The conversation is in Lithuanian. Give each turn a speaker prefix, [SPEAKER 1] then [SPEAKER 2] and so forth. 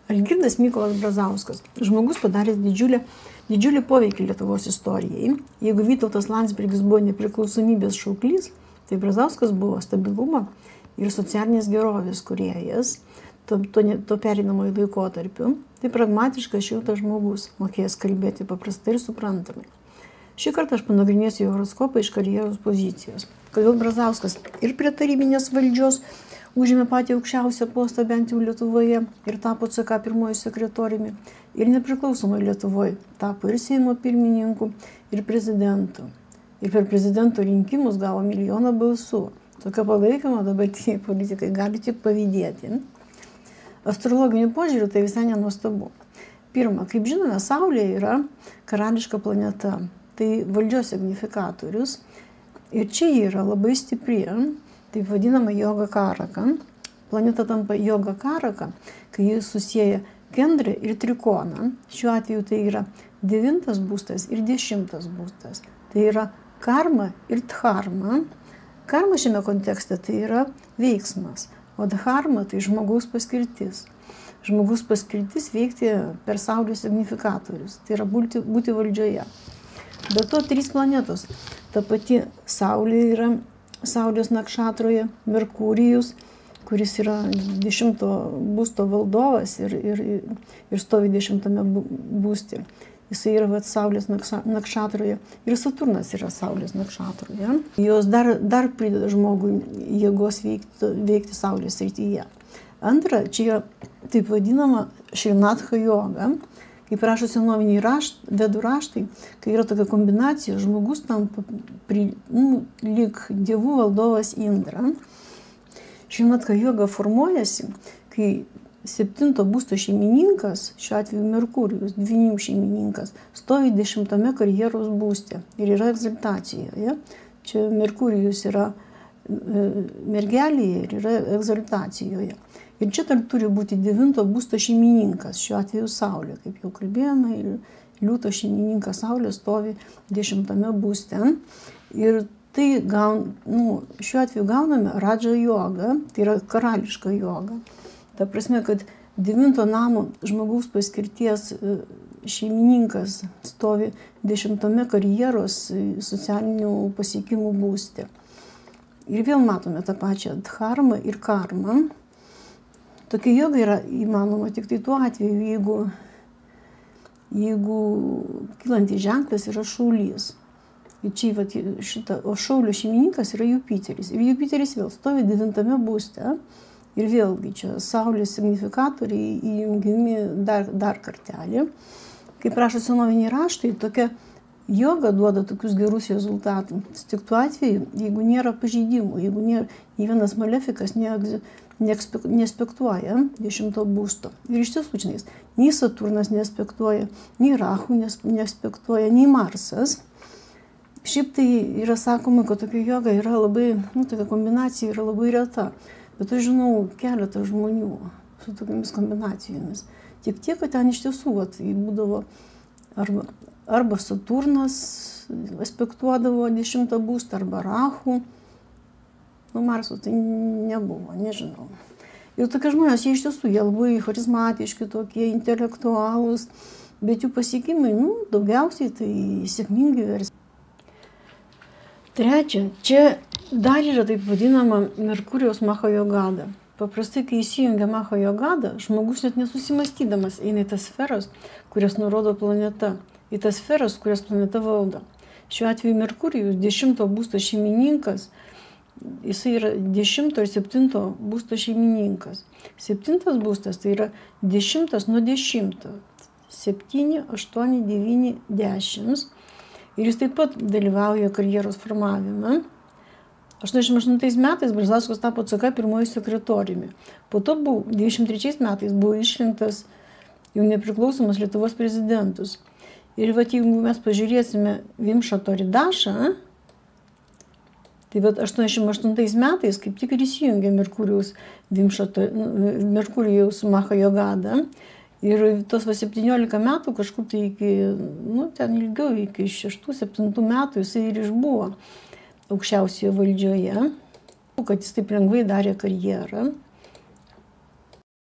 [SPEAKER 1] Algirdas Mykolas Brazauskas. Žmogus padaręs didžiulį poveikį Lietuvos istorijai. Jeigu Vytautas Landsbergis buvo nepriklausomybės šauklys, tai Brazauskas buvo stabilumo ir socialinės gerovės kūrėjas to pereinamojo laikotarpiu. Tai pragmatiškas, šiltas žmogus, mokėjęs kalbėti paprastai ir suprantamai. Šį kartą aš panagrinėsiu jo horoskopą iš karjeros pozicijos. Kodėl Brazauskas ir prie tarybinės valdžios užėmė patį aukščiausią postą bent jau Lietuvoje ir tapo CK pirmuoju sekretoriumi, ir nepriklausomai Lietuvoje tapo ir Seimo pirmininku, ir prezidentu. Ir per prezidento rinkimus gavo 1 milijoną balsų. Tokio palaikymo dabartiniai politikai gali tik pavydėti. Astrologiniu požiūriu tai visai nenuostabu. Pirma, kaip žinome, Saulė yra karališka planeta, tai valdžios signifikatorius. Ir čia ji yra labai stipri, taip vadinama Joga Karaka. Planeta tampa Joga Karaka, kai jis susieja Kendrą ir Trikoną. Šiuo atveju tai yra 9 būstas ir 10 būstas. Tai yra karma ir dharma. Karma šiame kontekste tai yra veiksmas, o dharma tai žmogaus paskirtis. Žmogaus paskirtis veikti per Saulės signifikatorius, tai yra būti valdžioje. Be to 3 planetos. Ta pati Saulė yra Saulės nakšatroje, Merkurijus, kuris yra 10 būsto valdovas ir stovi 10 būste. Jisai yra Saulės nakšatroje ir Saturnas yra Saulės nakšatroje. Jos dar prideda žmogui jėgos veikti Saulės srityje. Antra, čia yra taip vadinama Šrinatha joga. Kaip rašo senoviniai vedų raštai, kai yra tokia kombinacija, žmogus tampa lyg dievų valdovas Indra. Šrinatha joga formuojasi, kai 7 būsto šeimininkas, šiuo atveju Merkurijus, dvynių šeimininkas, stovi 10 karjeros būste ir yra egzaltacijoje. Čia Merkurijus yra mergelėje ir yra egzaltacijoje. Ir čia dar turi būti 9 būsto šeimininkas, šiuo atveju Saulė, kaip jau kalbėjome, ir liūto šeimininkas Saulė stovi 10 būste. Ir tai šiuo atveju gauname Radža jogą, tai yra karališka joga. Ta prasme, kad 9 namo žmogaus paskirties šeimininkas stovi 10 karjeros socialinių pasiekimų būste. Ir vėl matome tą pačią dharmą ir karmą. Tokia joga yra įmanoma tik tai tuo atveju, jeigu kylantis ženklas yra šaulys. O šaulio šeimininkas yra Jupiteris. Ir Jupiteris vėl stovi 9 būste. Ir vėlgi čia Saulės signifikatoriai įjungiami dar kartelį. Kaip rašo senoviniai raštai, tokia joga duoda tokius gerus rezultatus. Tik tuo atveju, jeigu nėra pažeidimų, jeigu nė vienas malefikas neaspektuoja 10 būsto. Ir iš tiesų čionais nei Saturnas neaspektuoja, nei Rahu neaspektuoja, nei Marsas. Šiaip tai yra sakoma, kad tokia joga yra labai, tokia kombinacija yra labai reta. Bet aš žinau keletą žmonių su tokiamis kombinacijomis. Tik tiek, kad ten iš tiesų būdavo arba Saturnas aspektuodavo 10 būstą, arba Rahu. Marso tai nebuvo, nežinau. Ir tokie žmonės, jie iš tiesų, jie labai charizmatiški, tokie intelektualūs, bet jų pasiekimai, daugiausiai tai sėkmingi versijai. Trečia, čia dar yra taip vadinama Merkurijos Maha Jogada. Paprastai, kai įsijungia Maha Jogada, žmogus net nesusimastydamas eina į tas sferas, kurias nurodo planeta, į tas sferas, kurias planeta valdo. Šiuo atveju Merkurijus 10 būsto šeimininkas, jisai yra 10 ir 7 būsto šeimininkas. 7 būstas tai yra 10 nuo 10. 7, 8, 9, 10. Ir jis taip pat dalyvauja karjeros formavime. 88 metais Brazauskas tapo CK pirmuoju sekretoriumi. Po to 23 metais buvo išrinktas jau nepriklausomas Lietuvos prezidentus. Ir jeigu mes pažiūrėsime Vimšą Toridašą, tai 88 metais kaip tik ir įsijungė Merkurijaus Maha Jogada. Ir tos 17 metų kažkur tai iki, ten ilgiau, iki 6-7 metų jisai ir išbuvo aukščiausioje valdžioje, kad jis taip lengvai darė karjerą.